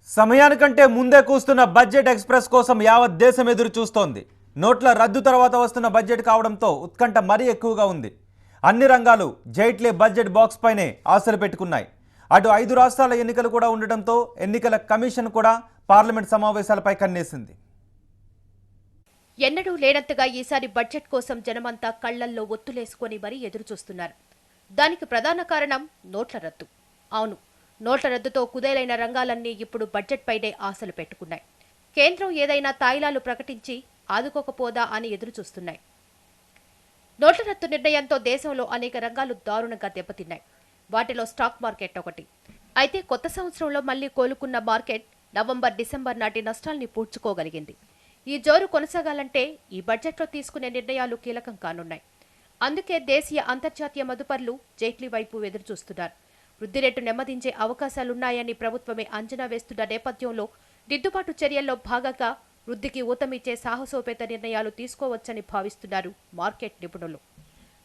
సమయానికంటే ముందే కూస్తున్న budget express కోసం యావత్ దేశం ఎదురు చూస్తోంది. నోట్ల రద్దు తర్వాత వస్తున్న బడ్జెట్ కావడంతో ఉత్కంఠ మరీ ఎక్కువగా ఉంది. అన్ని రంగాలు జైట్లీ బడ్జెట్ బాక్స్ పైనే ఆశలు పెట్టుకున్నాయి. అటు 5 రాష్ట్రాల ఎన్నికలు కూడా ఉండడంతో ఎన్నికల కమిషన్ కూడా పార్లమెంట్ సమావేశాలపై కన్నేసింది. ఎన్నడూ లేనంతగా ఈసారి బడ్జెట్ కోసం జనమంతా కళ్లల్లో ఒత్తులేసుకొని మరీ ఎదురు చూస్తున్నారు. దానికి ప్రధాన కారణం నోట్ల రద్దు. అవును, నోట్ల రద్దుతో కుదేలైన రంగాలన్నీ ఇప్పుడు బడ్జెట్ పైనే ఆశలు పెట్టుకున్నాయి. కేంద్రం ఏదైనా తాయిలాలు ప్రకటించి ఆదుకోకపోదా అని ఎదురు చూస్తున్నాయి. నోట్ల రద్దు నిర్ణయంతో దేశంలో అనేక రంగాలు దారుణంగా దెబ్బతిన్నాయి. వాటిలో స్టాక్ మార్కెట్ ఒకటి. అయితే కొత్త సంవత్సరంలో మళ్లీ కోలుకున్న మార్కెట్ నవంబర్, డిసెంబర్ నాటి నష్టాల్ని పూడ్చుకోగలిగింది. ఈ జోరు కొనసాగాలంటే ఈ బడ్జెట్లో తీసుకునే నిర్ణయాలు కీలకం కానున్నాయి. అందుకే దేశీయ, అంతర్జాతీయ మదుపర్లు జైట్లీ వైపు ఎదురుచూస్తున్నారు. వృద్ధి రేటు నెమ్మదించే అవకాశాలున్నాయని ప్రభుత్వమే అంచనా వేస్తున్న నేపథ్యంలో దిద్దుబాటు చర్యల్లో భాగంగా వృద్ధికి ఊతమిచ్చే సాహసోపేత నిర్ణయాలు తీసుకోవచ్చని భావిస్తున్నారు మార్కెట్ నిపుణులు.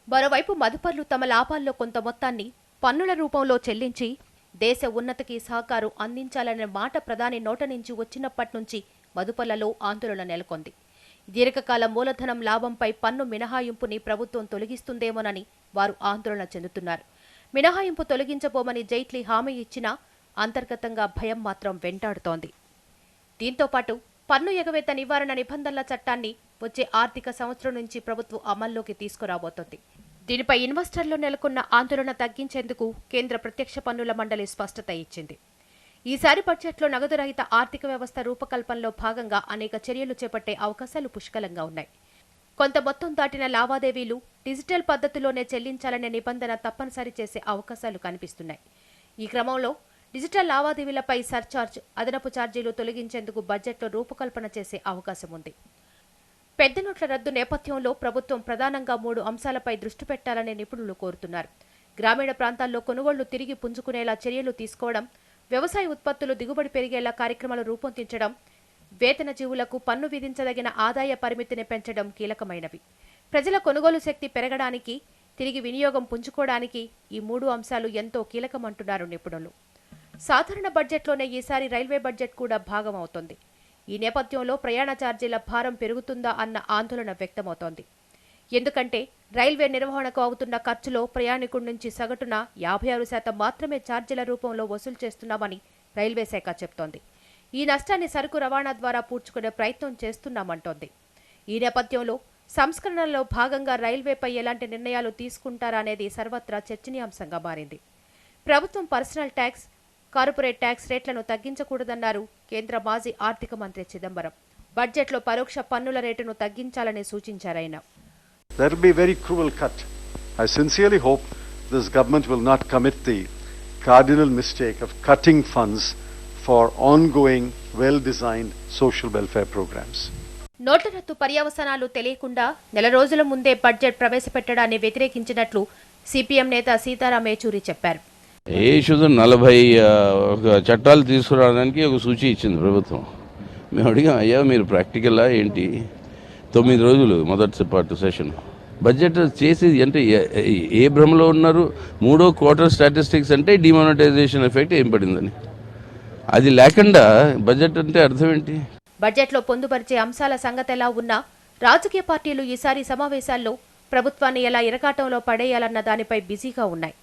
మరోవైపు మదుపర్లు తమ లాభాల్లో కొంత మొత్తాన్ని పన్నుల రూపంలో చెల్లించి దేశ ఉన్నతికి సహకారం అందించాలనే మాట ప్రధాని నోట నుంచి వచ్చినప్పటి నుంచి మదుపర్లలో ఆందోళన నెలకొంది. దీర్ఘకాల మూలధనం లాభంపై పన్ను మినహాయింపుని ప్రభుత్వం తొలగిస్తుందేమోనని వారు ఆందోళన చెందుతున్నారు. మినహాయింపు తొలగించబోమని జైట్లీ హామీ ఇచ్చినా అంతర్గతంగా భయం మాత్రం వెంటాడుతోంది. దీంతో పాటు పన్ను ఎగవేత నివారణ నిబంధనల చట్టాన్ని వచ్చే ఆర్థిక సంవత్సరం నుంచి ప్రభుత్వం అమల్లోకి తీసుకురాబోతోంది. దీనిపై ఇన్వెస్టర్లు నెలకొన్న ఆందోళన తగ్గించేందుకు కేంద్ర ప్రత్యక్ష పన్నుల మండలి స్పష్టత ఇచ్చింది. ఈసారి బడ్జెట్లో నగదు రహిత ఆర్థిక వ్యవస్థ రూపకల్పనలో భాగంగా అనేక చర్యలు చేపట్టే అవకాశాలు పుష్కలంగా ఉన్నాయి. కొంత మొత్తం దాటిన లావాదేవీలు డిజిటల్ పద్ధతిలోనే చెల్లించాలనే నిబంధన తప్పనిసరి చేసే అవకాశాలు కనిపిస్తున్నాయి. ఈ క్రమంలో డిజిటల్ లావాదేవీలపై సర్చార్జ్, అదనపు ఛార్జీలు తొలగించేందుకు బడ్జెట్లో రూపకల్పన చేసే అవకాశం ఉంది. పెద్ద నోట్ల రద్దు నేపథ్యంలో ప్రభుత్వం ప్రధానంగా 3 అంశాలపై దృష్టి పెట్టాలని నిపుణులు కోరుతున్నారు. గ్రామీణ ప్రాంతాల్లో కొనుగోళ్లు తిరిగి పుంజుకునేలా చర్యలు తీసుకోవడం, వ్యవసాయ ఉత్పత్తులు దిగుబడి పెరిగేలా కార్యక్రమాలు రూపొందించడం, వేతన జీవులకు పన్ను విధించదగిన ఆదాయ పరిమితిని పెంచడం కీలకమైనవి. ప్రజల కొనుగోలు శక్తి పెరగడానికి, తిరిగి వినియోగం పుంజుకోవడానికి ఈ 3 అంశాలు ఎంతో కీలకమంటున్నారు నిపుణులు. సాధారణ బడ్జెట్లోనే ఈసారి రైల్వే బడ్జెట్ కూడా భాగమవుతోంది. ఈ నేపథ్యంలో ప్రయాణ ఛార్జీల భారం పెరుగుతుందా అన్న ఆందోళన వ్యక్తమవుతోంది. ఎందుకంటే రైల్వే నిర్వహణకు అవుతున్న ఖర్చులో ప్రయాణికుడి నుంచి సగటున 56% మాత్రమే ఛార్జీల రూపంలో వసూలు చేస్తున్నామని రైల్వే శాఖ చెబుతోంది. ఈ నష్టాన్ని సరుకు రవాణా ద్వారా పూడ్చుకునే ప్రయత్నం చేస్తున్నామంటోంది. ఈ నేపథ్యంలో సంస్కరణలో భాగంగా రైల్వేపై ఎలాంటి నిర్ణయాలు తీసుకుంటారా అనేది సర్వత్రా చర్చనీయాంశంగా మారింది. ప్రభుత్వం పర్సనల్ ట్యాక్స్, కార్పొరేట్ ట్యాక్స్ రేట్లను తగ్గించకూడదన్నారు కేంద్ర మాజీ ఆర్థిక మంత్రి చిదంబరం. బడ్జెట్లో పరోక్ష పన్నుల రేటును తగ్గించాలని సూచించారాయన. There will be a very cruel cut. I sincerely hope this government will not commit the cardinal mistake of cutting funds for ongoing, well-designed social welfare programs. నోట్ల రద్దు పర్యవసానాలు తెలియకుండా నెల రోజుల ముందే బడ్జెట్ ప్రవేశపెట్టడాన్ని వ్యతిరేకించినట్లు సిపిఎం నేత సీతారాం ఏచూరి చెప్పారు. ఏ ఇష్యూతో 40 చట్టాలు తీసుకురావడానికి ఒక సూచి ఇచ్చింది ప్రభుత్వం. మేము అడిగాం, అయ్యా మీరు ప్రాక్టికల్లా ఏంటి? 9 రోజులు మొదటి పార్ట్ సెషన్ బడ్జెట్ చేసి అంటే ఏ భ్రమలో ఉన్నారు? 3వ క్వార్టర్ స్టాటిస్టిక్స్ అంటే డిమానిటైజేషన్ ఎఫెక్ట్ ఏం పడిందని, అది లేకుండా బడ్జెట్ అంటే అర్థం ఏంటి? బడ్జెట్లో పొందుపరిచే అంశాల సంగతి ఎలా ఉన్నా రాజకీయ పార్టీలు ఈసారి సమావేశాల్లో ప్రభుత్వాన్ని ఎలా ఇరకాటంలో పడేయాలన్న దానిపై బిజీగా ఉన్నాయి.